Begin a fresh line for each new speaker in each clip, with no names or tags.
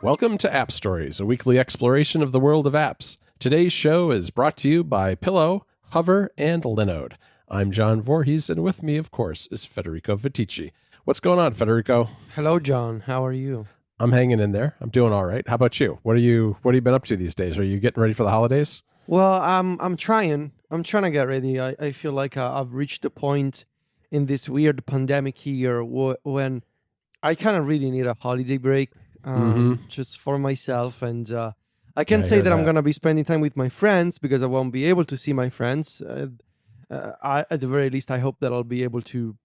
Welcome to App Stories, a weekly exploration of the world of apps. Today's show is brought to you by Pillow, Hover, and Linode. I'm John Voorhees, and with me, of course, is Federico Vitici. What's going on, Federico?
Hello, John. How are you?
I'm hanging in there. I'm doing all right. How about you? What have you been up to these days? Are you getting ready for the holidays?
Well, I'm trying. I'm trying to get ready. I feel like I've reached a point in this weird pandemic year when I kind of really need a holiday break, just for myself. And I can say that I'm going to be spending time with my friends because I won't be able to see my friends. At the very least, I hope that I'll be able to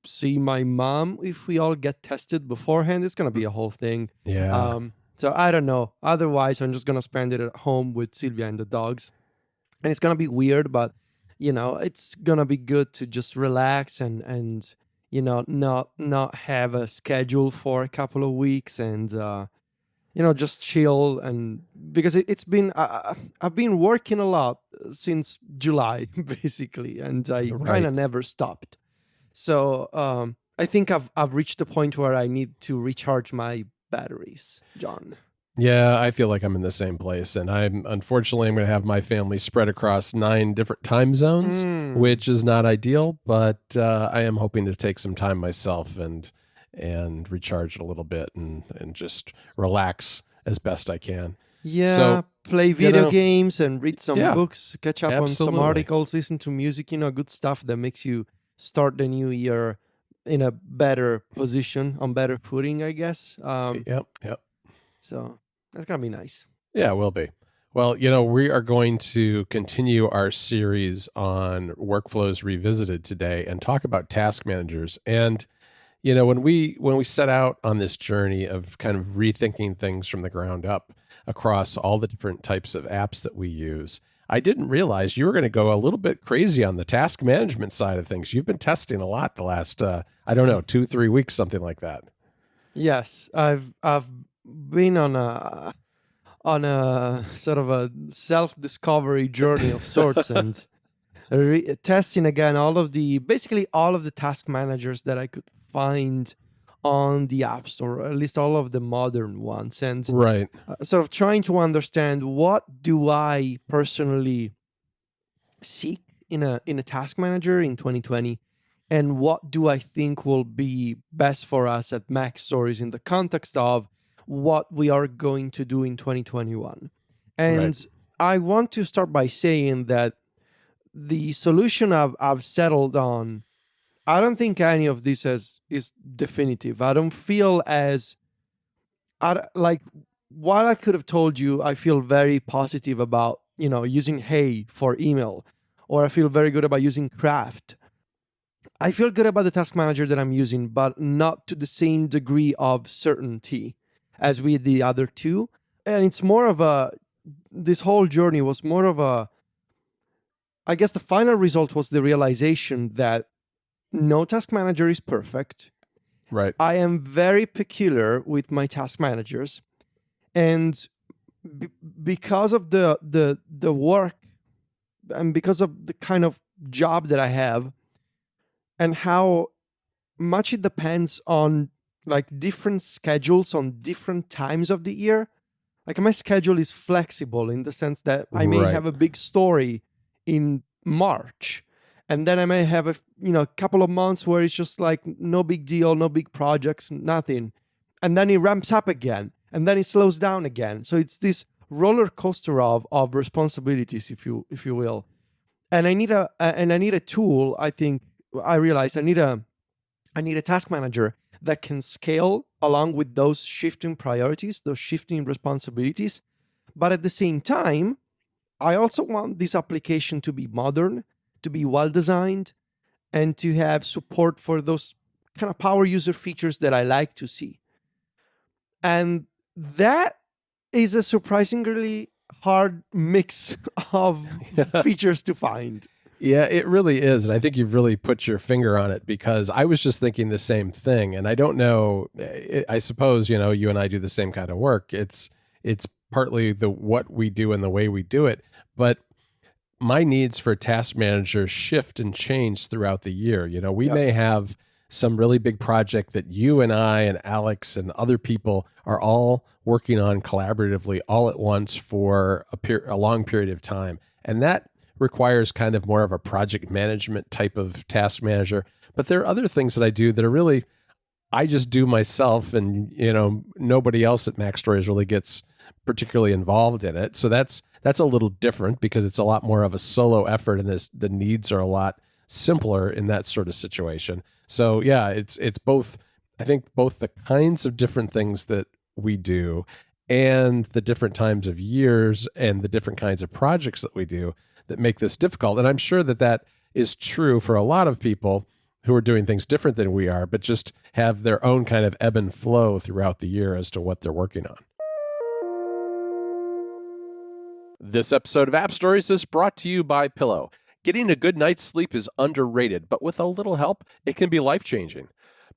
see my mom if we all get tested beforehand. It's going to be a whole thing.
Yeah.
So I don't know. Otherwise, I'm just going to spend it at home with Sylvia and the dogs. And it's going to be weird, but, it's going to be good to just relax and not have a schedule for a couple of weeks and, just chill. And because it's been, I've been working a lot since July, basically, and I kind of never stopped. So I think I've reached the point where I need to recharge my batteries, John.
Yeah, I feel like I'm in the same place, and unfortunately I'm going to have my family spread across 9 different time zones, which is not ideal, but I am hoping to take some time myself and recharge it a little bit and just relax as best I can.
Yeah,
so,
play video games and read some books, catch up on some
absolutely.
articles, listen to music, good stuff that makes you start the new year in a better position, on better footing, I guess.
Yep.
So that's going to be nice.
Yeah, it will be. Well, we are going to continue our series on workflows revisited today and talk about task managers. And, when we set out on this journey of kind of rethinking things from the ground up across all the different types of apps that we use, I didn't realize you were going to go a little bit crazy on the task management side of things. You've been testing a lot the last, 2-3 weeks, something like that.
Yes, I've been on a sort of a self-discovery journey of sorts and testing again basically all of the task managers that I could find on the App Store, or at least all of the modern ones, and sort of trying to understand what do I personally seek in a task manager in 2020. And what do I think will be best for us at Mac Stories in the context of what we are going to do in 2021? And I want to start by saying that the solution I've settled on, I don't think any of this is definitive. I don't feel while I could have told you I feel very positive about, using Hey for email, or I feel very good about using Craft. I feel good about the task manager that I'm using, but not to the same degree of certainty as with the other two. And it's more of this whole journey was more of I guess the final result was the realization that no task manager is perfect.
Right.
I am very peculiar with my task managers. And because of the work and because of the kind of job that I have, and how much it depends on different schedules on different times of the year. Like my schedule is flexible in the sense that I may have a big story in March, and then I may have a couple of months where it's just like no big deal, no big projects, nothing, and then it ramps up again, and then it slows down again. So it's this roller coaster of responsibilities, if you will. And I need a tool. I realized I need a task manager that can scale along with those shifting priorities, those shifting responsibilities. But at the same time, I also want this application to be modern, to be well-designed, and to have support for those kind of power user features that I like to see. And that is a surprisingly hard mix of features to find.
Yeah, it really is. And I think you've really put your finger on it, because I was just thinking the same thing. And I don't know, I suppose, you and I do the same kind of work. It's partly what we do and the way we do it. But my needs for task managers shift and change throughout the year. We may have some really big project that you and I and Alex and other people are all working on collaboratively all at once for a long period of time. And that requires kind of more of a project management type of task manager. But there are other things that I do that are really, I just do myself, and nobody else at Mac Stories really gets particularly involved in it. So that's a little different because it's a lot more of a solo effort, and the needs are a lot simpler in that sort of situation. So yeah, it's both. I think both the kinds of different things that we do and the different times of years and the different kinds of projects that we do that make this difficult. And I'm sure that is true for a lot of people who are doing things different than we are, but just have their own kind of ebb and flow throughout the year as to what they're working on. This episode of App Stories is brought to you by Pillow. Getting a good night's sleep is underrated, but with a little help, it can be life-changing.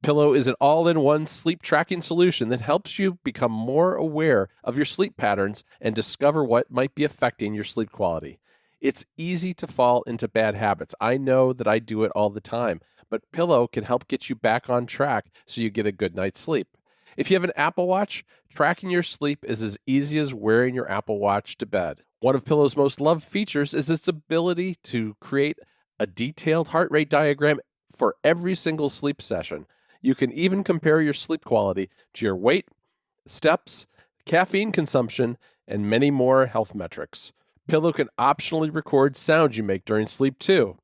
Pillow is an all-in-one sleep tracking solution that helps you become more aware of your sleep patterns and discover what might be affecting your sleep quality. It's easy to fall into bad habits. I know that I do it all the time, but Pillow can help get you back on track so you get a good night's sleep. If you have an Apple Watch, tracking your sleep is as easy as wearing your Apple Watch to bed. One of Pillow's most loved features is its ability to create a detailed heart rate diagram for every single sleep session. You can even compare your sleep quality to your weight, steps, caffeine consumption, and many more health metrics. Pillow can optionally record sounds you make during sleep too.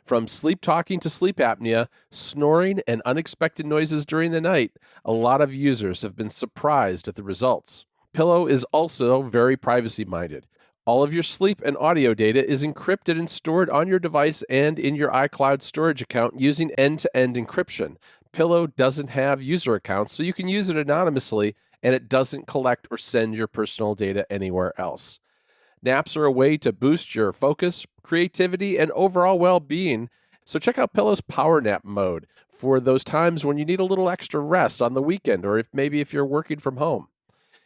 From sleep talking to sleep apnea, snoring, and unexpected noises during the night, a lot of users have been surprised at the results. Pillow is also very privacy-minded. All of your sleep and audio data is encrypted and stored on your device and in your iCloud storage account using end-to-end encryption. Pillow doesn't have user accounts, so you can use it anonymously, and it doesn't collect or send your personal data anywhere else. Naps are a way to boost your focus, creativity, and overall well-being, so check out Pillow's Power Nap mode for those times when you need a little extra rest on the weekend, or if you're working from home.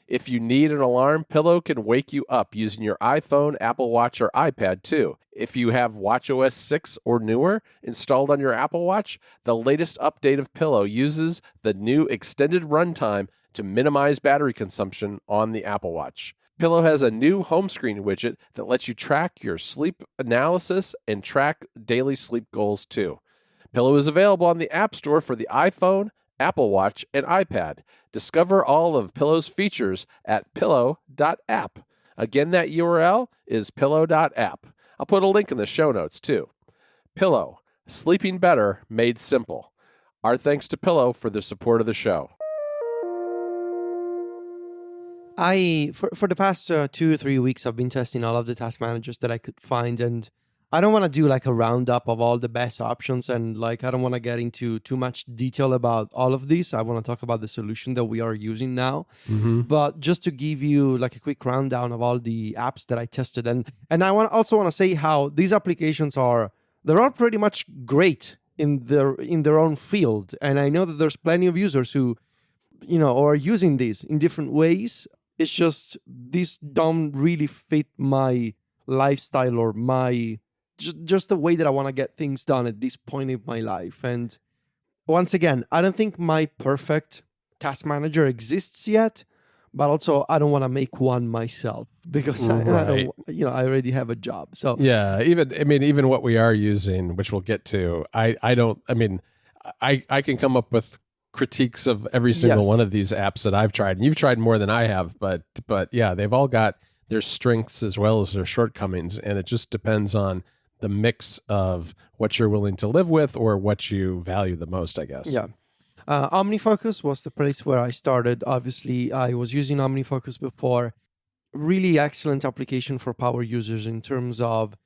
If you need an alarm, Pillow can wake you up using your iPhone, Apple Watch, or iPad too. If you have watchOS 6 or newer installed on your Apple Watch, the latest update of Pillow uses the new extended runtime to minimize battery consumption on the Apple Watch. Pillow has a new home screen widget that lets you track your sleep analysis and track daily sleep goals too. Pillow is available on the App Store for the iPhone, Apple Watch, and iPad. Discover all of Pillow's features at pillow.app. Again, that URL is pillow.app. I'll put a link in the show notes too. Pillow, sleeping better made simple. Our thanks to Pillow for the support of the show.
For the past 2 or 3 weeks, I've been testing all of the task managers that I could find, and I don't want to do like a roundup of all the best options, and I don't want to get into too much detail about all of these. I want to talk about the solution that we are using now.
Mm-hmm.
But just to give you like a quick rundown of all the apps that I tested, and I also want to say how these applications they're all pretty much great in their own field, and I know that there's plenty of users who are using these in different ways. It's just these don't really fit my lifestyle or my just the way that I want to get things done at this point in my life. And once again, I don't think my perfect task manager exists yet, but also I don't want to make one myself because I don't, I already have a job. So
yeah, even what we are using, which we'll get to, I can come up with critiques of every single one of these apps that I've tried, and you've tried more than I have, but yeah, they've all got their strengths as well as their shortcomings, and it just depends on the mix of what you're willing to live with or what you value the most, I guess.
Yeah. OmniFocus was the place where I started. Obviously, I was using OmniFocus before. Really excellent application for power users in terms of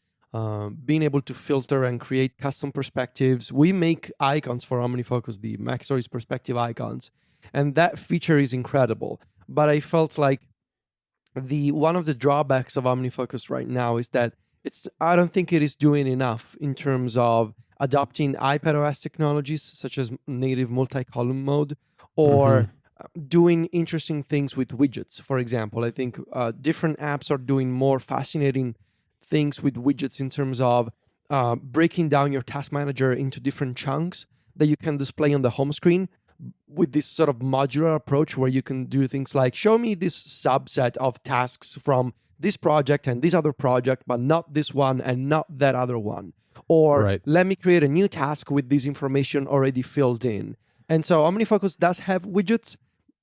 being able to filter and create custom perspectives. We make icons for OmniFocus, the Mac Stories perspective icons, and that feature is incredible. But I felt like one of the drawbacks of OmniFocus right now is that I don't think it is doing enough in terms of adopting iPadOS technologies such as native multi-column mode or doing interesting things with widgets. For example, I think different apps are doing more fascinating things with widgets in terms of breaking down your task manager into different chunks that you can display on the home screen with this sort of modular approach where you can do things like show me this subset of tasks from this project and this other project, but not this one and not that other one. Or
Right.
let me create a new task with this information already filled in. And so OmniFocus does have widgets,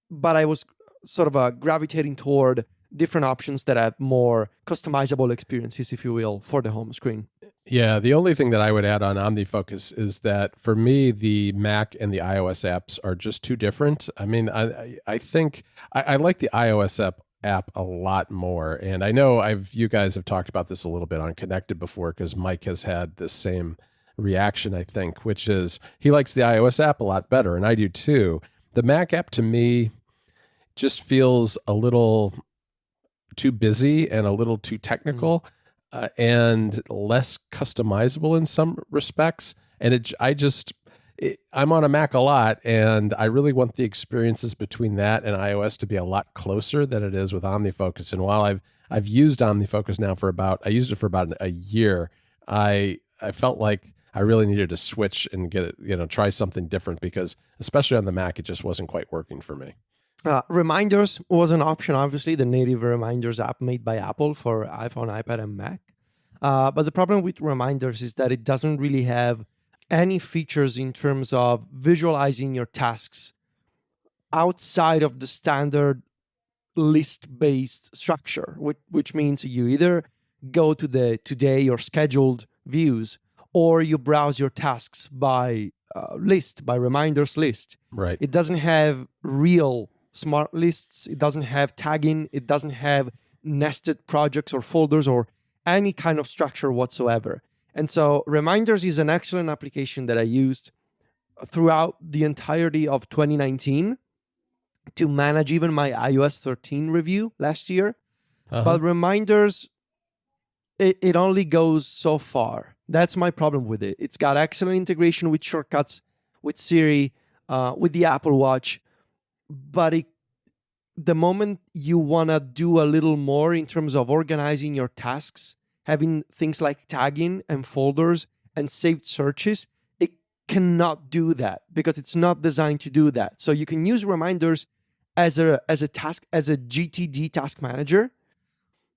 but I was sort of gravitating toward different options that have more customizable experiences, if you will, for the home screen.
Yeah, the only thing that I would add on OmniFocus is that for me, the Mac and the iOS apps are just too different. I mean, I think I like the iOS app a lot more. And I know you guys have talked about this a little bit on Connected before, because Mike has had the same reaction, I think, which is he likes the iOS app a lot better, and I do too. The Mac app to me just feels a little too busy and a little too technical. And less customizable in some respects. And I'm on a Mac a lot, and I really want the experiences between that and iOS to be a lot closer than it is with OmniFocus. And while I've used OmniFocus now I used it for about a year, I felt like I really needed to switch and get it, try something different, because especially on the Mac, it just wasn't quite working for me.
Reminders was an option, obviously, the native Reminders app made by Apple for iPhone, iPad, and Mac. But the problem with Reminders is that it doesn't really have any features in terms of visualizing your tasks outside of the standard list-based structure, which means you either go to the today or scheduled views, or you browse your tasks by Reminders list.
Right.
It doesn't have real smart lists. It doesn't have tagging. It doesn't have nested projects or folders or any kind of structure whatsoever. And so Reminders is an excellent application that I used throughout the entirety of 2019 to manage even my iOS 13 review last year. But Reminders, it only goes so far. That's my problem with it. It's got excellent integration with shortcuts, with Siri, with the Apple Watch. But the moment you want to do a little more in terms of organizing your tasks, having things like tagging and folders and saved searches, it cannot do that because it's not designed to do that. So you can use Reminders as a GTD task manager,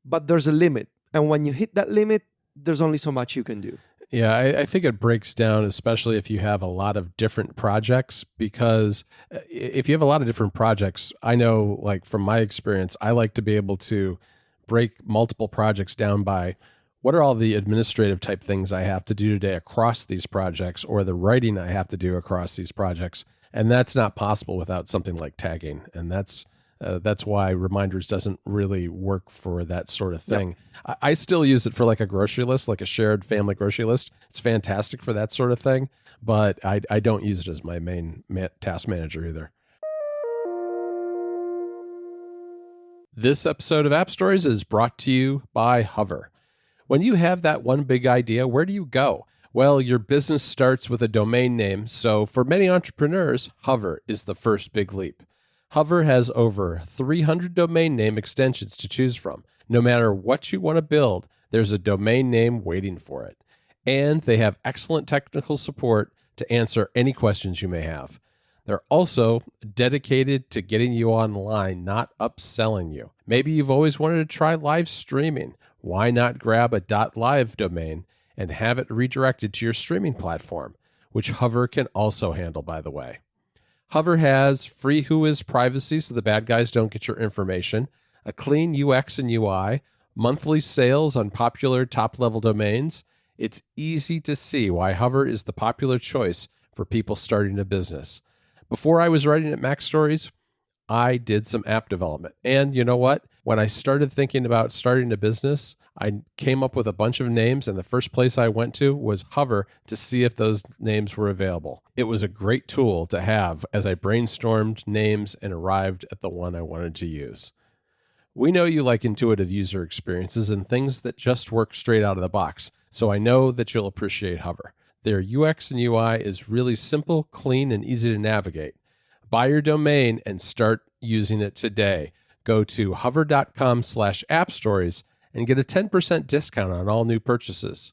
but there's a limit. And when you hit that limit, there's only so much you can do.
Yeah, I think it breaks down, especially if you have a lot of different projects, because if you have a lot of different projects, I know, like from my experience, I like to be able to break multiple projects down by what are all the administrative type things I have to do today across these projects, or the writing I have to do across these projects. And that's not possible without something like tagging. And that's why Reminders doesn't really work for that sort of thing. Yep. I still use it for like a grocery list, like a shared family grocery list. It's fantastic for that sort of thing, but I don't use it as my main task manager either. This episode of App Stories is brought to you by Hover. When you have that one big idea, where do you go? Well, your business starts with a domain name, so for many entrepreneurs, Hover is the first big leap. Hover has over 300 domain name extensions to choose from. No matter what you want to build, there's a domain name waiting for it. And they have excellent technical support to answer any questions you may have. They're also dedicated to getting you online, not upselling you. Maybe you've always wanted to try live streaming. Why not grab a .live domain and have it redirected to your streaming platform, which Hover can also handle, by the way. Hover has free Whois privacy so the bad guys don't get your information, a clean UX and UI, monthly sales on popular top-level domains. It's easy to see why Hover is the popular choice for people starting a business. Before I was writing at Mac Stories, I did some app development. And you know what? When I started thinking about starting a business, I came up with a bunch of names, and the first place I went to was Hover to see if those names were available. It was a great tool to have as I brainstormed names and arrived at the one I wanted to use. We know you like intuitive user experiences and things that just work straight out of the box, so I know that you'll appreciate Hover. Their UX and UI is really simple, clean, and easy to navigate. Buy your domain and start using it today. Go to hover.com/appstories and get a 10% discount on all new purchases.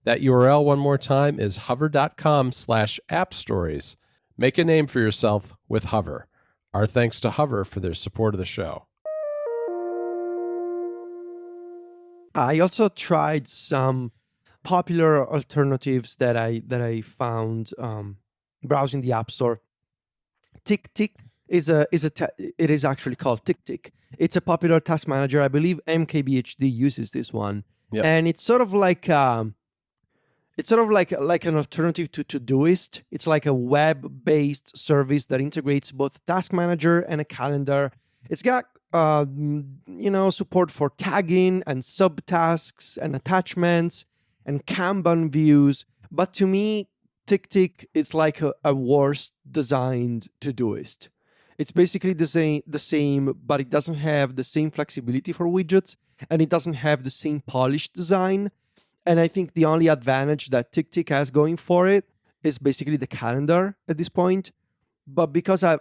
That URL one more time is hover.com/appstories. Make a name for yourself with Hover. Our thanks to Hover for their support of the show.
I also tried some popular alternatives that I found browsing the App Store. TickTick it is actually called TickTick. It's a popular task manager. I believe MKBHD uses this one,
Yep.
and it's sort of like an alternative to Todoist. It's like a web-based service that integrates both task manager and a calendar. It's got support for tagging and subtasks and attachments and Kanban views. But to me, TickTick is like a worse designed Todoist. It's basically the same, but it doesn't have the same flexibility for widgets, and it doesn't have the same polished design. And I think the only advantage that TickTick has going for it is basically the calendar at this point. But because I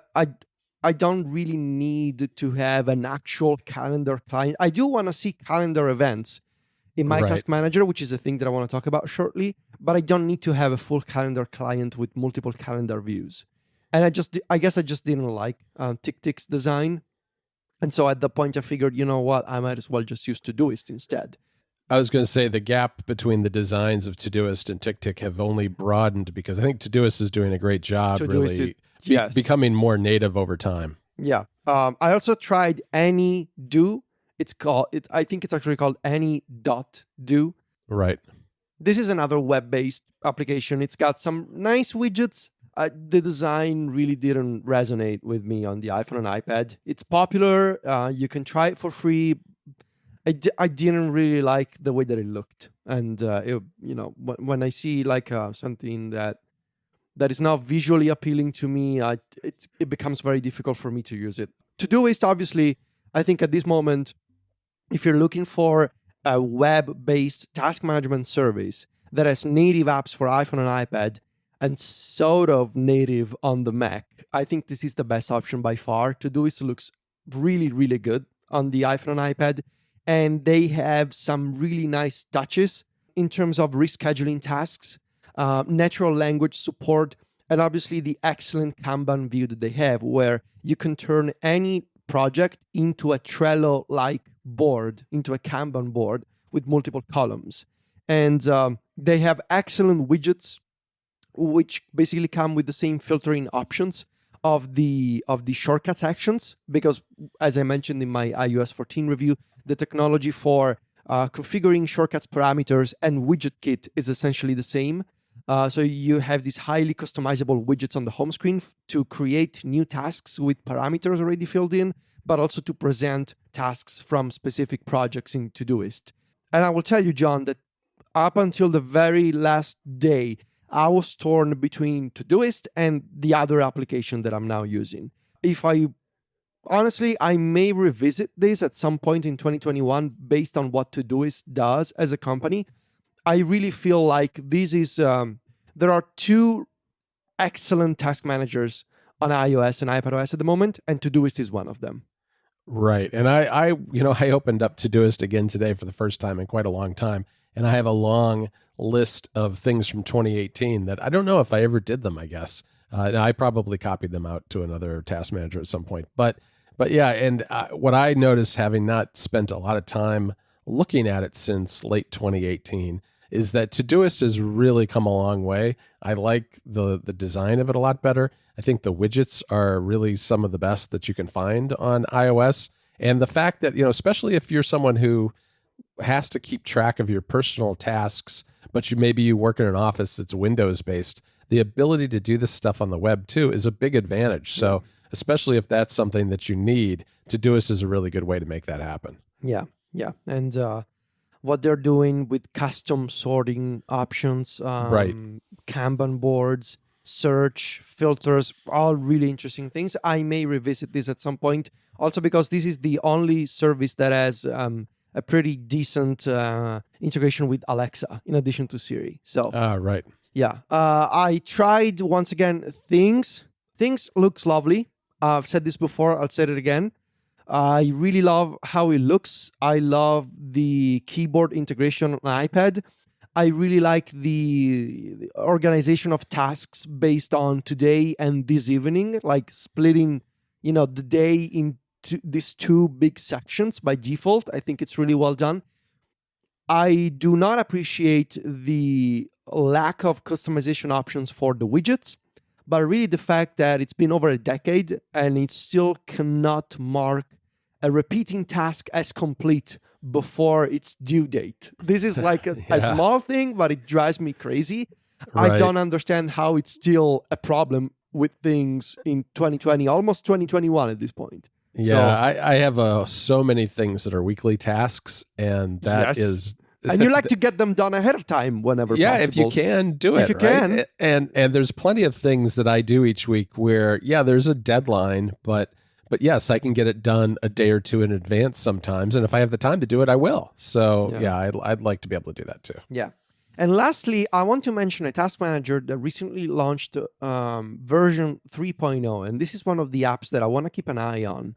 don't really need to have an actual calendar client. I do want to see calendar events in my task manager, which is a thing that I want to talk about shortly, but I don't need to have a full calendar client with multiple calendar views. And I guess I just didn't like TickTick's design. And so at the point I figured, you know what, I might as well just use Todoist instead.
I was going to say the gap between the designs of Todoist and TickTick have only broadened because I think Todoist is doing a great job becoming more native over time.
Yeah. I also tried AnyDo. I think it's actually called Any.do.
Right.
This is another web-based application. It's got some nice widgets. The design really didn't resonate with me on the iPhone and iPad. It's popular. You can try it for free. I didn't really like the way that it looked. And, when I see like something that is not visually appealing to me, it becomes very difficult for me to use it. Todoist, obviously, I think at this moment, if you're looking for a web-based task management service that has native apps for iPhone and iPad and sort of native on the Mac, I think this is the best option by far. Todoist looks really, really good on the iPhone and iPad, and they have some really nice touches in terms of rescheduling tasks, natural language support, and obviously the excellent Kanban view that they have, where you can turn any project into a Trello-like board, into a Kanban board with multiple columns. And they have excellent widgets, which basically come with the same filtering options of the shortcuts actions, because as I mentioned in my iOS 14 review, the technology for configuring shortcuts parameters and widget kit is essentially the same. So you have these highly customizable widgets on the home screen to create new tasks with parameters already filled in, but also to present tasks from specific projects in Todoist. And I will tell you, John, that up until the very last day, I was torn between Todoist and the other application that I'm now using. Honestly, I may revisit this at some point in 2021 based on what Todoist does as a company. I really feel like this is there are two excellent task managers on iOS and iPadOS at the moment, and Todoist is one of them.
Right. And I opened up Todoist again today for the first time in quite a long time, and I have a long list of things from 2018 that I don't know if I ever did them, I guess. I probably copied them out to another task manager at some point. But yeah, and what I noticed, having not spent a lot of time looking at it since late 2018, is that Todoist has really come a long way. I like the design of it a lot better. I think the widgets are really some of the best that you can find on iOS. And the fact that, especially if you're someone who has to keep track of your personal tasks, but maybe you work in an office that's Windows based, the ability to do this stuff on the web too is a big advantage. So especially if that's something that you need, Todoist is a really good way to make that happen.
Yeah. And what they're doing with custom sorting options, Kanban boards, search, filters, all really interesting things. I may revisit this at some point. Also because this is the only service that has a pretty decent integration with Alexa in addition to Siri. So,
right.
Yeah. I tried once again Things. Things looks lovely. I've said this before. I'll say it again. I really love how it looks. I love the keyboard integration on iPad. I really like the organization of tasks based on today and this evening, like splitting, the day into these two big sections by default. I think it's really well done. I do not appreciate the lack of customization options for the widgets, but really the fact that it's been over a decade and it still cannot mark a repeating task as complete before its due date. This is like a
Yeah.
small thing, but it drives me crazy. I
Right.
don't understand how it's still a problem with things in 2020, almost 2021 at this point.
Yeah, I have so many things that are weekly tasks, and that
Yes.
is,
And you like to get them done ahead of time whenever
yeah,
possible.
if you can do it,
If you
right?
can.
And there's plenty of things that I do each week where, yeah, there's a deadline, but yes, I can get it done a day or two in advance sometimes, and if I have the time to do it, I will. So
Yeah.
yeah, I'd like to be able to do that too.
Yeah. And lastly, I want to mention a task manager that recently launched version 3.0. And this is one of the apps that I want to keep an eye on.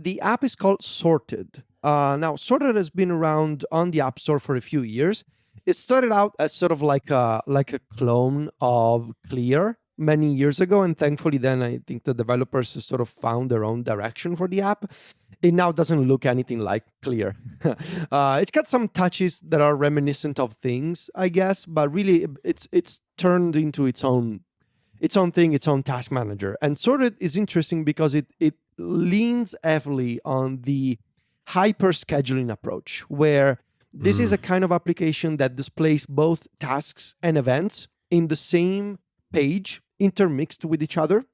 The app is called Sorted. Now, Sorted has been around on the App Store for a few years. It started out as sort of like a clone of Clear many years ago. And thankfully, then I think the developers have sort of found their own direction for the app. It now doesn't look anything like Clear. It's got some touches that are reminiscent of things, I guess, but really it's turned into its own thing, its own task manager. And Sorted is interesting because it leans heavily on the hyper scheduling approach, where this is a kind of application that displays both tasks and events in the same page, intermixed with each other.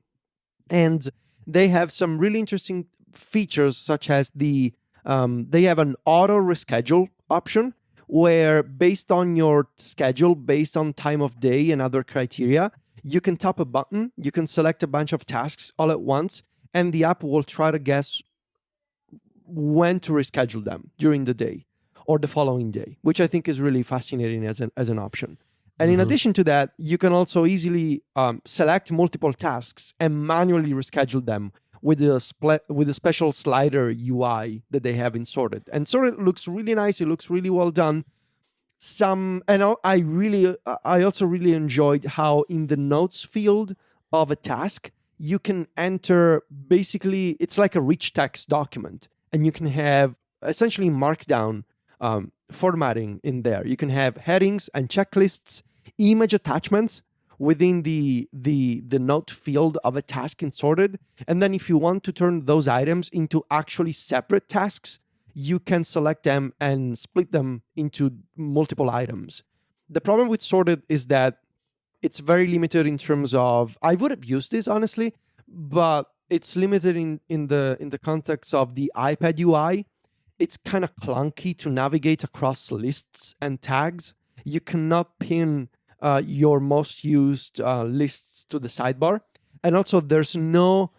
And they have some really interesting features, such as they have an auto reschedule option where, based on your schedule, based on time of day and other criteria, you can tap a button, you can select a bunch of tasks all at once, and the app will try to guess when to reschedule them during the day or the following day, which I think is really fascinating as an option. And in addition to that, you can also easily select multiple tasks and manually reschedule them with a special slider UI that they have in Sorted. And Sorted looks really nice. It looks really well done. I also really enjoyed how in the notes field of a task, you can enter, basically, it's like a rich text document, and you can have essentially markdown formatting in there. You can have headings and checklists, image attachments within the note field of a task in Sorted. And then if you want to turn those items into actually separate tasks, you can select them and split them into multiple items. The problem with Sorted is that it's very limited in terms of, I would have used this honestly, but it's limited in the context of the iPad UI. It's kind of clunky to navigate across lists and tags. You cannot pin your most used lists to the sidebar. And also there's no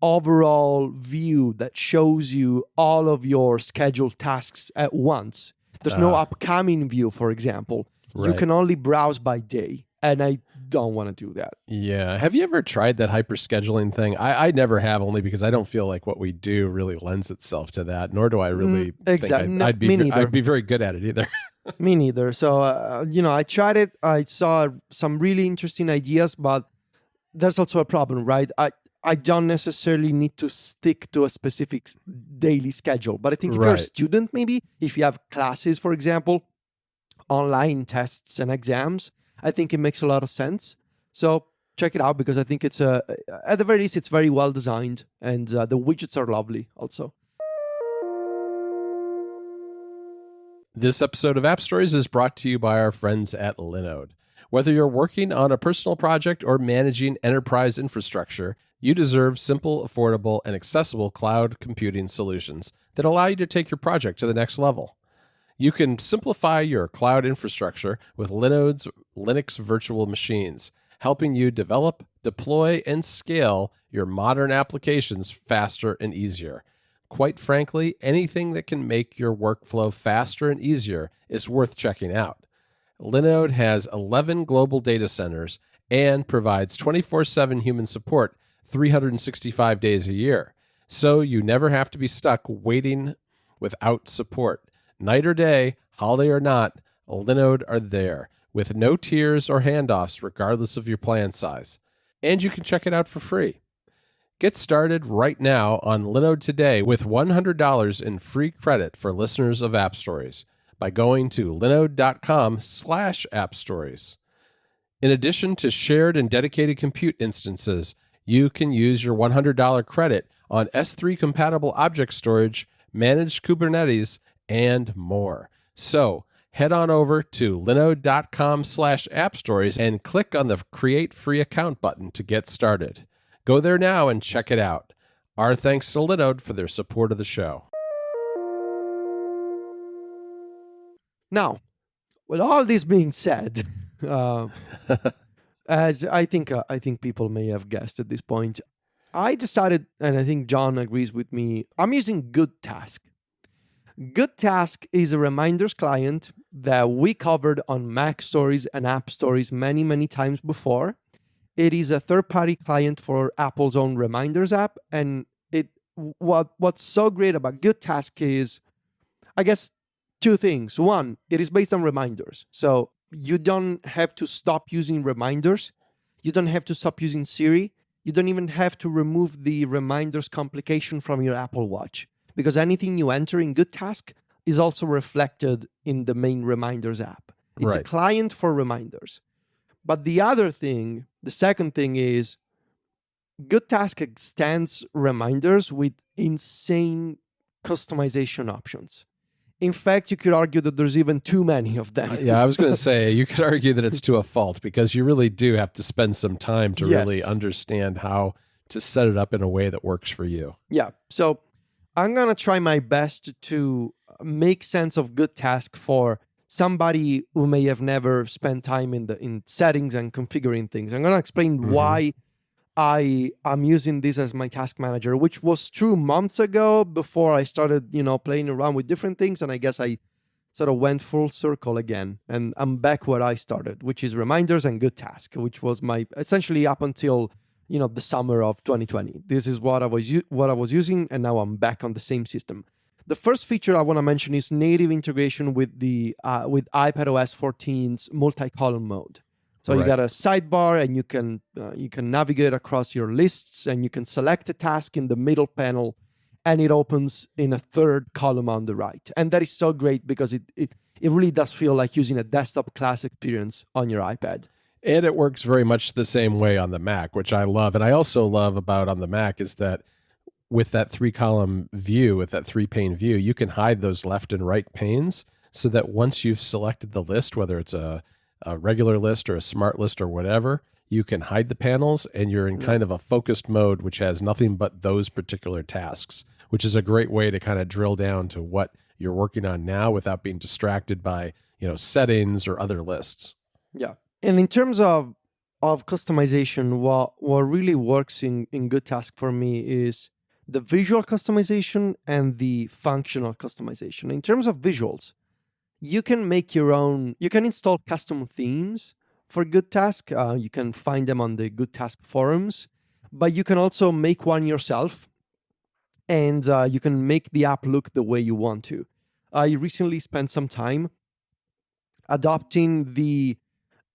overall view that shows you all of your scheduled tasks at once. There's no upcoming view, for example.
Right.
You can only browse by day. And I don't want to do that.
Yeah. Have you ever tried that hyper scheduling thing? I never have, only because I don't feel like what we do really lends itself to that, nor do I really think I'd be very good at it either.
Me neither. So, I tried it. I saw some really interesting ideas, but there's also a problem, right? I don't necessarily need to stick to a specific daily schedule. But I think if you're a student, maybe, if you have classes, for example, online tests and exams, I think it makes a lot of sense. So check it out, because I think it's at the very least, it's very well designed, and the widgets are lovely also.
This episode of App Stories is brought to you by our friends at Linode. Whether you're working on a personal project or managing enterprise infrastructure, you deserve simple, affordable, and accessible cloud computing solutions that allow you to take your project to the next level. You can simplify your cloud infrastructure with Linode's Linux virtual machines, helping you develop, deploy, and scale your modern applications faster and easier. Quite frankly, anything that can make your workflow faster and easier is worth checking out. Linode has 11 global data centers and provides 24/7 human support 365 days a year, so you never have to be stuck waiting without support. Night or day, holiday or not, Linode are there, with no tiers or handoffs regardless of your plan size. And you can check it out for free. Get started right now on Linode today with $100 in free credit for listeners of App Stories by going to linode.com/appstories. In addition to shared and dedicated compute instances, you can use your $100 credit on S3 compatible object storage, managed Kubernetes, and more. So head on over to linode.com/appstories and click on the Create Free Account button to get started. Go there now and check it out. Our thanks to Linode for their support of the show.
Now, with all this being said, as I think people may have guessed at this point, I decided, and I think John agrees with me, I'm using GoodTask. GoodTask is a reminders client that we covered on Mac Stories and App Stories many, many times before. It is a third-party client for Apple's own reminders app, and what's so great about GoodTask is, I guess, two things. One, it is based on reminders, so you don't have to stop using reminders. You don't have to stop using Siri. You don't even have to remove the reminders complication from your Apple Watch, because anything you enter in GoodTask is also reflected in the main reminders app. It's a client for reminders. But the second thing is GoodTask extends reminders with insane customization options. In fact, you could argue that there's even too many of them.
Yeah, I was going to say, you could argue that it's to a fault, because you really do have to spend some time to really understand how to set it up in a way that works for you.
Yeah, so I'm going to try my best to make sense of GoodTask for somebody who may have never spent time in settings and configuring things. I'm going to explain why I'm using this as my task manager, which was true months ago before I started, playing around with different things. And I guess I sort of went full circle again. And I'm back where I started, which is reminders and GoodTask, which was my essentially up until, the summer of 2020. This is what I was using. And now I'm back on the same system. The first feature I want to mention is native integration with the with iPadOS 14's multi-column mode. So you got a sidebar, and you can navigate across your lists, and you can select a task in the middle panel, and it opens in a third column on the right. And that is so great because it really does feel like using a desktop class experience on your iPad.
And it works very much the same way on the Mac, which I love. And I also love about on the Mac is that with that 3-column view, with that 3-pane view, you can hide those left and right panes so that once you've selected the list, whether it's a regular list or a smart list or whatever, you can hide the panels and you're in kind of a focused mode, which has nothing but those particular tasks, which is a great way to kind of drill down to what you're working on now without being distracted by, settings or other lists.
Yeah. And in terms of customization, what really works in GoodTask for me is the visual customization and the functional customization. In terms of visuals, you can make your own, you can install custom themes for GoodTask. You can find them on the GoodTask forums, but you can also make one yourself, and you can make the app look the way you want to. I recently spent some time adopting the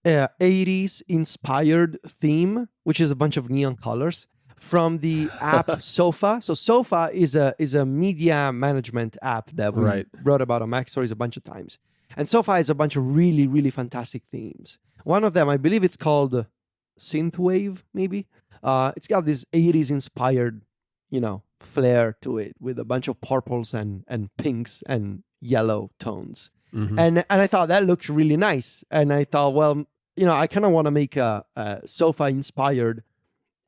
80s inspired theme, which is a bunch of neon colors, from the app Sofa. So Sofa is a media management app that we wrote about on Mac Stories a bunch of times. And Sofa is a bunch of really, really fantastic themes. One of them, I believe it's called Synthwave, maybe. It's got this 80s inspired, flair to it with a bunch of purples and pinks and yellow tones. Mm-hmm. And I thought that looked really nice. And I thought, well, I kind of want to make a Sofa inspired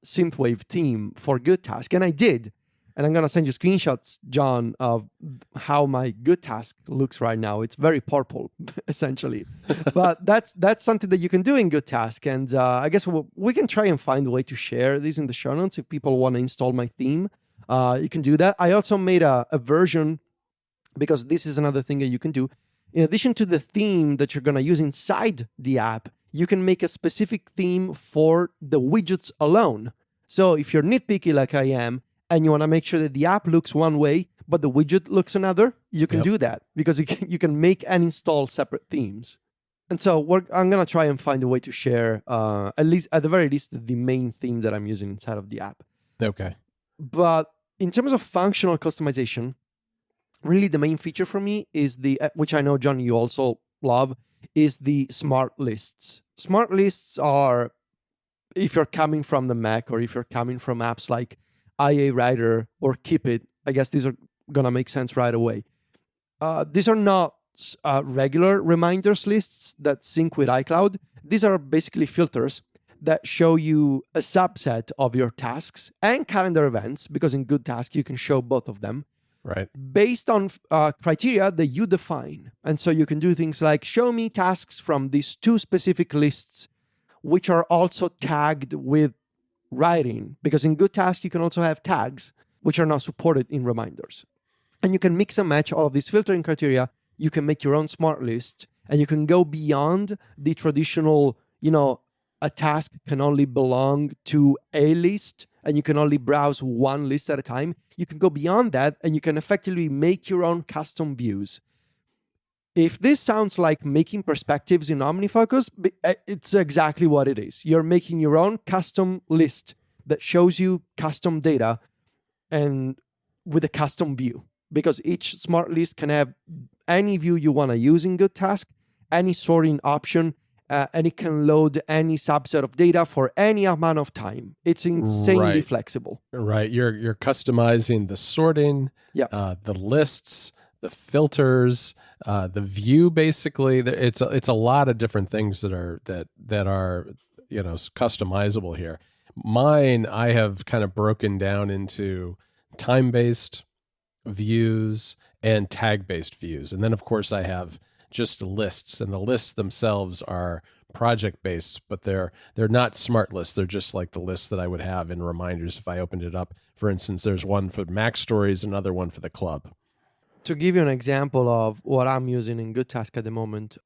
synthwave theme for GoodTask, and I did. And I'm gonna send you screenshots, John, of how my GoodTask looks right now. It's very purple, essentially. But that's something that you can do in GoodTask, and I guess we can try and find a way to share these in the show notes if people want to install my theme. You can do that. I also made a version, because this is another thing that you can do. In addition to the theme that you're gonna use inside the app, you can make a specific theme for the widgets alone. So if you're nitpicky like I am, and you want to make sure that the app looks one way, but the widget looks another, you can
Yep.
do that because you can make and install separate themes. And so I'm going to try and find a way to share, at the very least, the main theme that I'm using inside of the app.
Okay.
But in terms of functional customization, really the main feature for me is which I know, John, you also love, is the smart lists. Smart lists are, if you're coming from the Mac or if you're coming from apps like IA Writer or Keep It, I guess these are going to make sense right away. These are not regular reminders lists that sync with iCloud. These are basically filters that show you a subset of your tasks and calendar events, because in GoodTask you can show both of them,
Right.
based on criteria that you define. And so you can do things like show me tasks from these 2 specific lists, which are also tagged with writing, because in GoodTask you can also have tags, which are not supported in reminders. And you can mix and match all of these filtering criteria. You can make your own smart list, and you can go beyond the traditional, a task can only belong to a list, and you can only browse one list at a time. You can go beyond that, and you can effectively make your own custom views. If this sounds like making perspectives in OmniFocus, it's exactly what it is. You're making your own custom list that shows you custom data and with a custom view, because each smart list can have any view you want to use in GoodTask, any sorting option, and it can load any subset of data for any amount of time. It's insanely flexible.
Right. You're customizing the sorting, the lists, the filters, the view. Basically, it's a lot of different things that are customizable here. Mine, I have kind of broken down into time-based views and tag-based views, and then of course I have just lists, and the lists themselves are project-based, but they're not smart lists. They're just like the lists that I would have in reminders if I opened it up. For instance, there's one for Mac Stories, another one for the club.
To give you an example of what I'm using in GoodTask at the moment,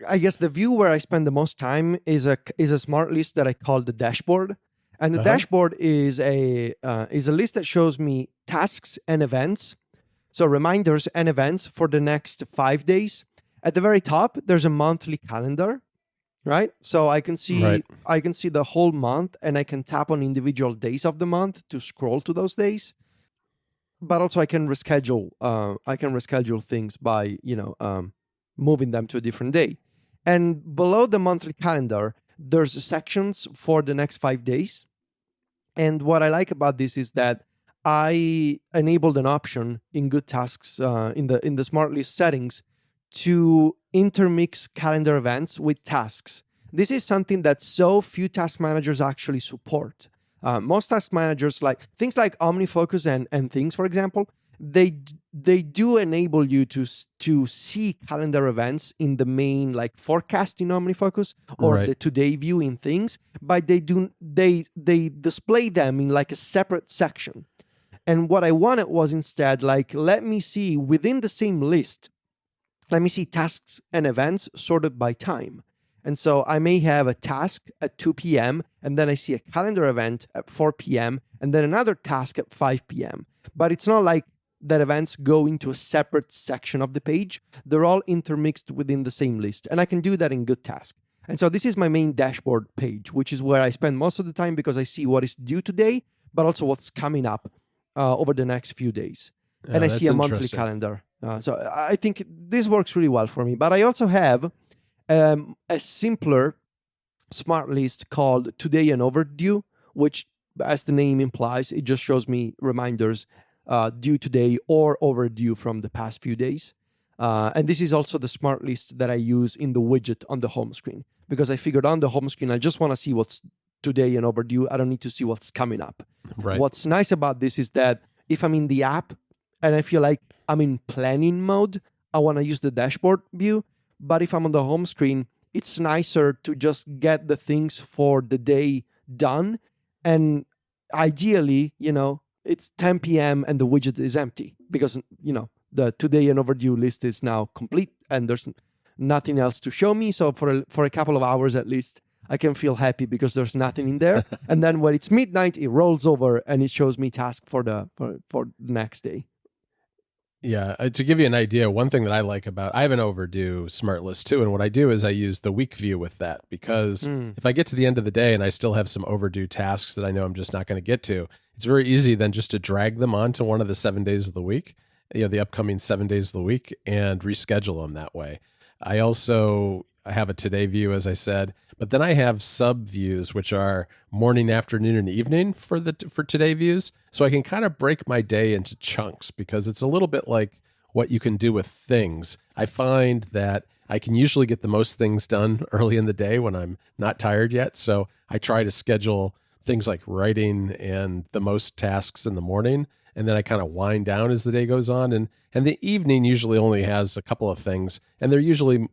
I guess the view where I spend the most time is a smart list that I call the dashboard. And the dashboard is a list that shows me tasks and events, so reminders and events for the next 5 days. At the very top, there's a monthly calendar, right? So I can see the whole month, and I can tap on individual days of the month to scroll to those days. But also I can reschedule. Things by moving them to a different day. And below the monthly calendar, there's sections for the next 5 days. And what I like about this is that I enabled an option in GoodTasks in the smart list settings to intermix calendar events with tasks. This is something that so few task managers actually support. Most task managers, like things like OmniFocus and Things, for example, they do enable you to see calendar events in the main like forecast in OmniFocus or the today view in Things, but they display them in like a separate section. And what I wanted was instead like, let me see within the same list, let me see tasks and events sorted by time. And so I may have a task at 2 p.m. and then I see a calendar event at 4 p.m. and then another task at 5 p.m. But it's not like that events go into a separate section of the page. They're all intermixed within the same list. And I can do that in GoodTask. And so this is my main dashboard page, which is where I spend most of the time because I see what is due today, but also what's coming up over the next few days. And I see a monthly calendar. So I think this works really well for me. But I also have a simpler smart list called Today and Overdue, which, as the name implies, it just shows me reminders due today or overdue from the past few days. And this is also the smart list that I use in the widget on the home screen, because I figured on the home screen, I just want to see what's today and overdue. I don't need to see what's coming up.
Right.
What's nice about this is that if I'm in the app and I feel like I'm in planning mode, I want to use the dashboard view. But if I'm on the home screen, it's nicer to just get the things for the day done. And ideally, it's 10 p.m. and the widget is empty because, the today and overdue list is now complete and there's nothing else to show me. So for a couple of hours at least, I can feel happy because there's nothing in there. And then when it's midnight, it rolls over and it shows me task for the next day.
Yeah, to give you an idea, one thing that I like about I have an overdue smart list too, and what I do is I use the week view with that because
Mm.
if I get to the end of the day and I still have some overdue tasks that I know I'm just not going to get to, it's very easy then just to drag them onto one of the 7 days of the week, the upcoming 7 days of the week, and reschedule them that way. I have a today view, as I said, but then I have sub views, which are morning, afternoon, and evening for today views. So I can kind of break my day into chunks because it's a little bit like what you can do with things. I find that I can usually get the most things done early in the day when I'm not tired yet. So I try to schedule things like writing and the most tasks in the morning. And then I kind of wind down as the day goes on. And the evening usually only has a couple of things. And they're usually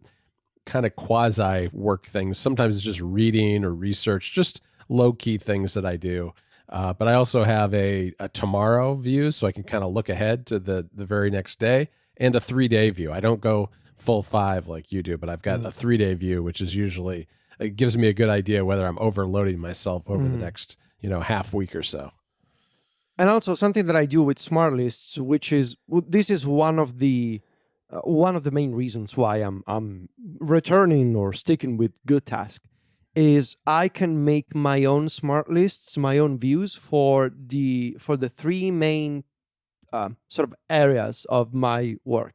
kind of quasi work things. Sometimes it's just reading or research, just low key things that I do. But I also have a tomorrow view, so I can kind of look ahead to the very next day, and a 3 day view. I don't go full 5 like you do, but I've got a 3 day view, which is usually it gives me a good idea whether I'm overloading myself over the next half week or so.
And also something that I do with smart lists, this is one of the main reasons why I'm returning or sticking with GoodTask, is I can make my own smart lists, my own views for the three main sort of areas of my work,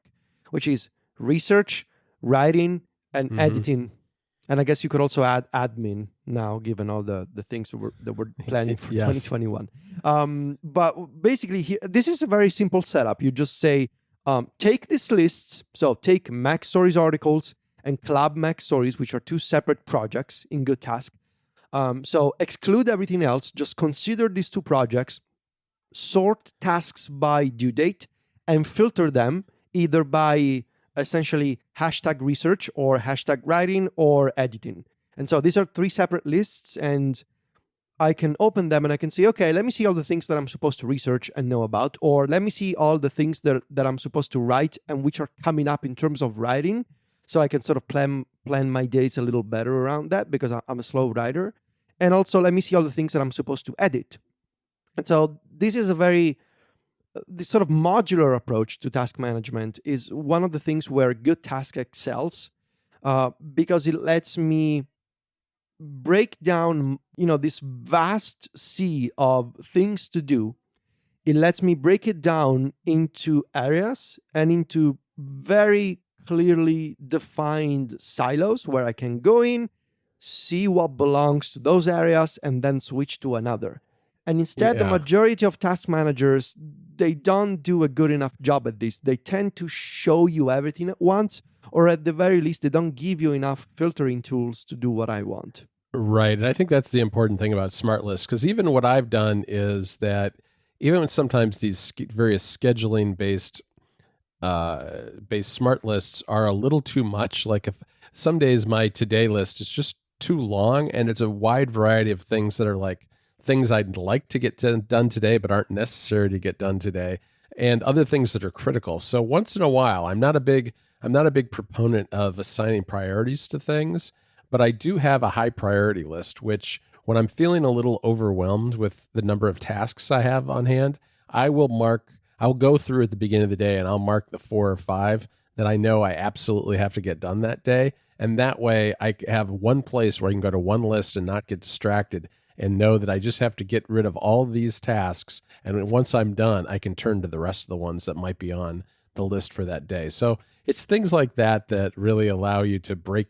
which is research, writing, and editing. And I guess you could also add admin now, given all the things that we're planning for
Yes.
2021. But basically, here, this is a very simple setup. You just say, take these lists. So take Mac Stories articles and Club Mac Stories, which are two separate projects in GoodTask. So exclude everything else. Just consider these two projects, sort tasks by due date, and filter them either by essentially hashtag research or hashtag writing or editing. And so these are three separate lists, and I can open them and I can say, okay, let me see all the things that I'm supposed to research and know about, or let me see all the things that I'm supposed to write and which are coming up in terms of writing. So I can sort of plan my days a little better around that because I'm a slow writer. And also let me see all the things that I'm supposed to edit. And so this is this sort of modular approach to task management is one of the things where GoodTask excels, because it lets me break down, this vast sea of things to do. It lets me break it down into areas and into very clearly defined silos where I can go in, see what belongs to those areas, and then switch to another. And instead, the majority of task managers, they don't do a good enough job at this. They tend to show you everything at once, or at the very least, they don't give you enough filtering tools to do what I want.
Right. And I think that's the important thing about smart lists, because even what I've done is that even when sometimes these various scheduling based smart lists are a little too much, like if some days my today list is just too long and it's a wide variety of things that are like things I'd like to get done today but aren't necessary to get done today, and other things that are critical. So once in a while, I'm not a big proponent of assigning priorities to things, but I do have a high priority list, which when I'm feeling a little overwhelmed with the number of tasks I have on hand, I'll go through at the beginning of the day and I'll mark the 4 or 5 that I know I absolutely have to get done that day. And that way I have one place where I can go to one list and not get distracted and know that I just have to get rid of all these tasks. And once I'm done, I can turn to the rest of the ones that might be on the list for that day. So it's things like that that really allow you to break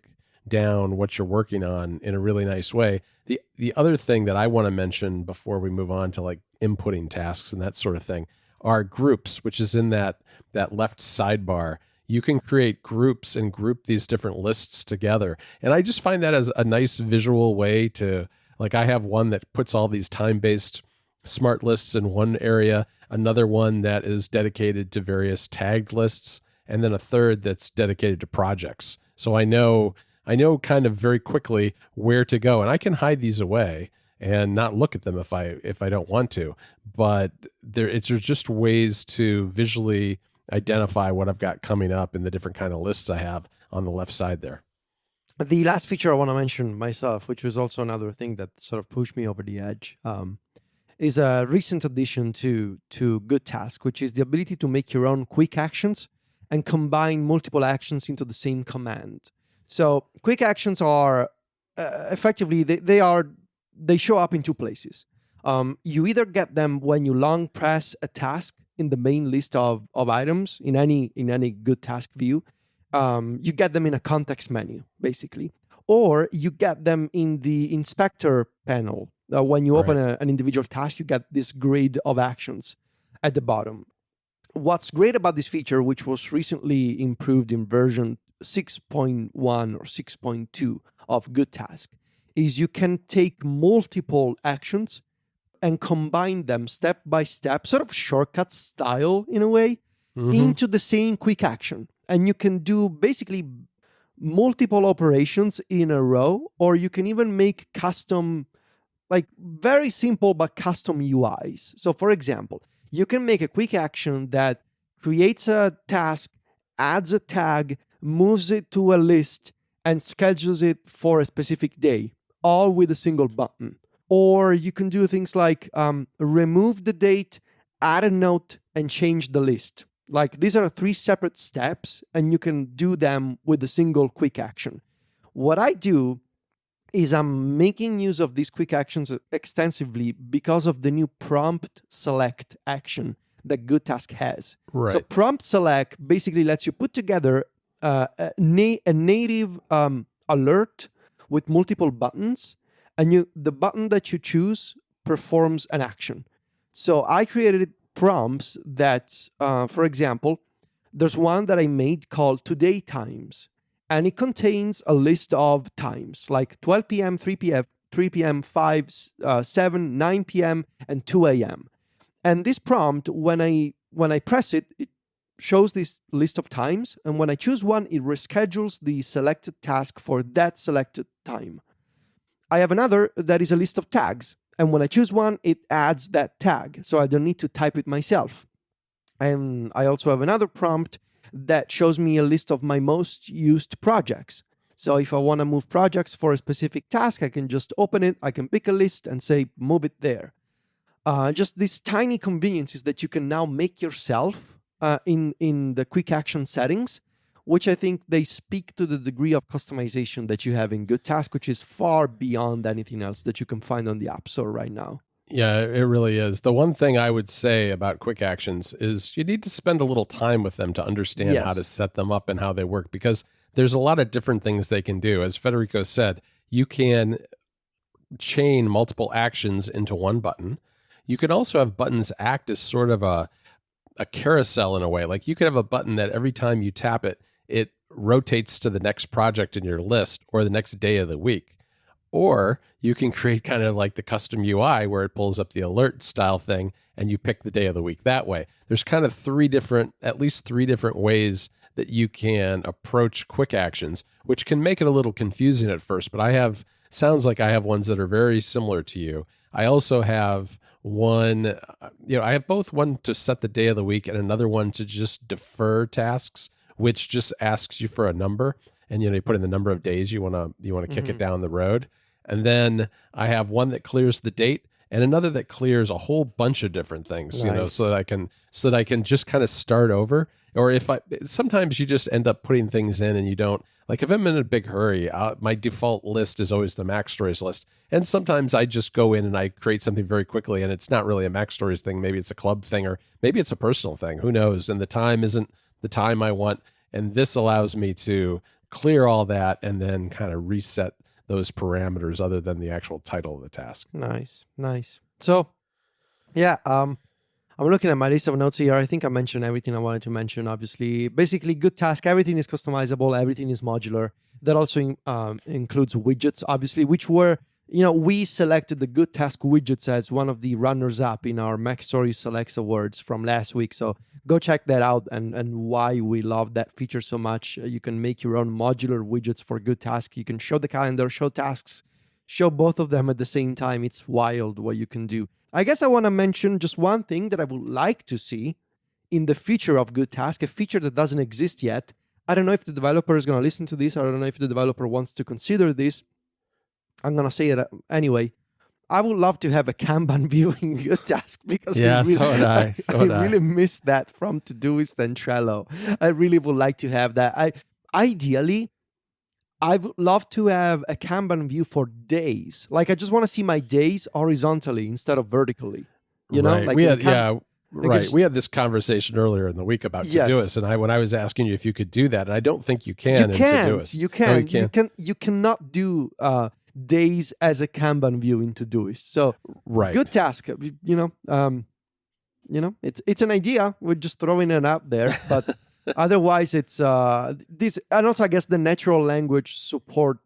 down what you're working on in a really nice way. The other thing that I want to mention before we move on to like inputting tasks and that sort of thing are groups, which is in that left sidebar. You can create groups and group these different lists together. And I just find that as a nice visual way to, like, I have one that puts all these time-based smart lists in one area, another one that is dedicated to various tagged lists, and then a third that's dedicated to projects. So I know kind of very quickly where to go, and I can hide these away and not look at them if I don't want to. But there's just ways to visually identify what I've got coming up in the different kind of lists I have on the left side there.
The last feature I want to mention myself, which was also another thing that sort of pushed me over the edge, is a recent addition to GoodTask, which is the ability to make your own quick actions and combine multiple actions into the same command. So quick actions are effectively they show up in two places. You either get them when you long press a task in the main list of items in any GoodTask view. You get them in a context menu, basically, or you get them in the inspector panel. When you open an individual task, you get this grid of actions at the bottom. What's great about this feature, which was recently improved in version 6.1 or 6.2 of GoodTask, is you can take multiple actions and combine them step by step, sort of shortcut style in a way, into the same quick action. And you can do basically multiple operations in a row, or you can even make custom, like very simple but custom UIs. So for example, you can make a quick action that creates a task, adds a tag, moves it to a list, and schedules it for a specific day, all with a single button. Or you can do things like remove the date, add a note, and change the list. Like these are 3 separate steps, and you can do them with a single quick action. What I do is I'm making use of these quick actions extensively because of the new prompt select action that GoodTask has.
Right.
So prompt select basically lets you put together a native alert with multiple buttons, and the button that you choose performs an action. So I created prompts that, for example, there's one that I made called Today Times, and it contains a list of times like 12 p.m., 3 p.m., 5, 7, 9 p.m., and 2 a.m. And this prompt, when I press it, it shows this list of times, and when I choose one, it reschedules the selected task for that selected time. I have another that is a list of tags, and when I choose one, it adds that tag, so I don't need to type it myself. And I also have another prompt that shows me a list of my most used projects. So if I want to move projects for a specific task, I can just open it, I can pick a list and say, move it there. Just these tiny conveniences that you can now make yourself in the quick action settings, which I think they speak to the degree of customization that you have in GoodTask, which is far beyond anything else that you can find on the App Store right now.
Yeah, it really is. The one thing I would say about quick actions is you need to spend a little time with them to understand how to set them up and how they work, because there's a lot of different things they can do. As Federico said, you can chain multiple actions into one button. You can also have buttons act as sort of a carousel in a way. Like you could have a button that every time you tap it, it rotates to the next project in your list or the next day of the week. Or you can create kind of like the custom UI where it pulls up the alert style thing and you pick the day of the week that way. There's kind of at least three different ways that you can approach quick actions, which can make it a little confusing at first, but sounds like I have ones that are very similar to you. I also have one, I have both one to set the day of the week and another one to just defer tasks, which just asks you for a number. And, you put in the number of days you want to kick it down the road. And then I have one that clears the date and another that clears a whole bunch of different things,
Nice.
so that I can just kind of start over. Or sometimes you just end up putting things in and you don't, like if I'm in a big hurry, my default list is always the Mac Stories list. And sometimes I just go in and I create something very quickly and it's not really a Mac Stories thing. Maybe it's a club thing or maybe it's a personal thing. Who knows? And the time isn't the time I want. And this allows me to clear all that and then kind of reset those parameters other than the actual title of the task.
Nice. So, yeah, I'm looking at my list of notes here. I think I mentioned everything I wanted to mention, obviously. Basically, GoodTask, everything is customizable, everything is modular. That also includes widgets, obviously, which were, we selected the GoodTask widgets as one of the runners-up in our Mac Stories Selects Awards from last week. So go check that out and why we love that feature so much. You can make your own modular widgets for GoodTask. You can show the calendar, show tasks, show both of them at the same time. It's wild what you can do. I guess I want to mention just one thing that I would like to see in the future of GoodTask, a feature that doesn't exist yet. I don't know if the developer is going to listen to this. I don't know if the developer wants to consider this. I'm going to say it anyway. I would love to have a Kanban view in GoodTask because
Yeah, so would I. So would
I really miss that from Todoist and Trello. I really would like to have that. Ideally, I would love to have a Kanban view for days. Like I just want to see my days horizontally instead of vertically. You know, like
we had this conversation earlier in the week about Todoist, and when I was asking you if you could do that, and I don't think you can.
You cannot do days as a Kanban view in Todoist. So GoodTask, it's an idea. We're just throwing it out there, but otherwise it's this. And also, I guess the natural language support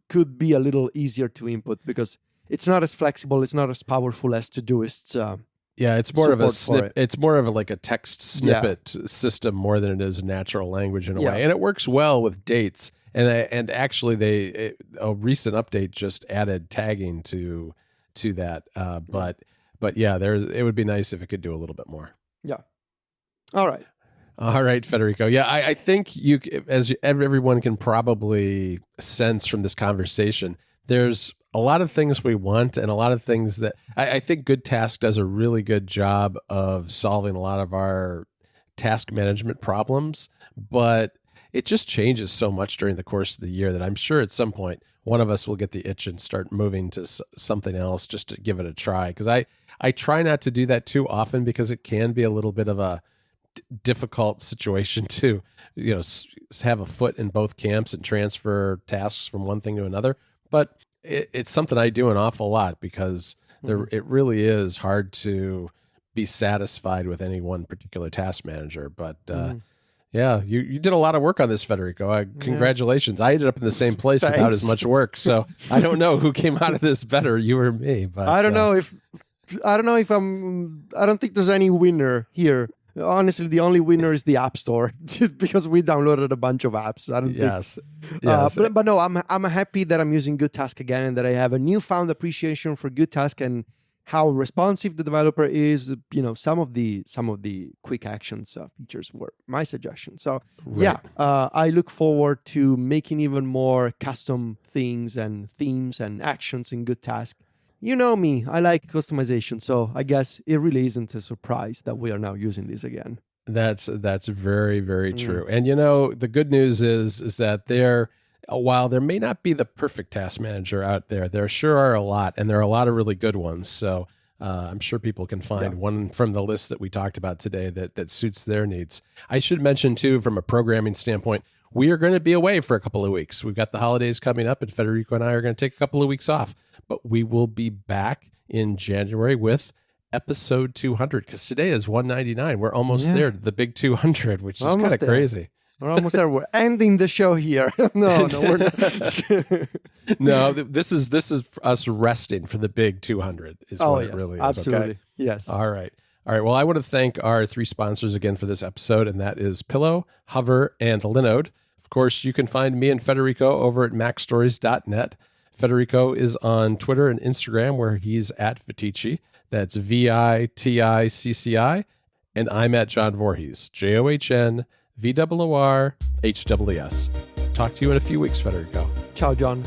could be a little easier to input because it's not as flexible, it's not as powerful as Todoist.
Yeah, it's more of a it's more of like a text snippet system more than it is a natural language in a way, and it works well with dates. And actually, a recent update just added tagging to that. But yeah, it would be nice if it could do a little bit more.
Yeah. All right,
Federico. Yeah, I think everyone can probably sense from this conversation, there's a lot of things we want and a lot of things that I think GoodTask does a really good job of solving a lot of our task management problems, but it just changes so much during the course of the year that I'm sure at some point one of us will get the itch and start moving to something else just to give it a try. Because I try not to do that too often because it can be a little bit of a difficult situation to have a foot in both camps and transfer tasks from one thing to another. But it's something I do an awful lot because it really is hard to be satisfied with any one particular task manager. But yeah, you did a lot of work on this, Federico. Congratulations. I ended up in the same place without as much work. So I don't know who came out of this better, you or me. But
I don't know if I don't think there's any winner here. Honestly, the only winner is the App Store because we downloaded a bunch of apps. I don't think.
Yes.
But no, I'm happy that I'm using GoodTask again and that I have a newfound appreciation for GoodTask and how responsive the developer is. Some of the quick actions features were my suggestion. So I look forward to making even more custom things and themes and actions in GoodTask. You know me, I like customization, so I guess it really isn't a surprise that we are now using this again.
That's very, very true. And the good news is that while there may not be the perfect task manager out there sure are a lot, and there are a lot of really good ones. So I'm sure people can find one from the list that we talked about today that suits their needs. I should mention too, from a programming standpoint, we are going to be away for a couple of weeks. We've got the holidays coming up, and Federico and I are going to take a couple of weeks off. But we will be back in January with episode 200 because today is 199. We're almost there to the big 200, which is kind of crazy.
We're almost there. We're ending the show here. No, we're not.
No, this is us resting for the big 200 is what it really is.
Absolutely.
Okay?
Yes.
All right. Well, I want to thank our three sponsors again for this episode, and that is Pillow, Hover, and Linode. Of course, you can find me and Federico over at macstories.net. Federico is on Twitter and Instagram where he's at Viticci. That's VITICCI. And I'm at John Voorhees, JOHNVOORHWS. Talk to you in a few weeks, Federico.
Ciao, John.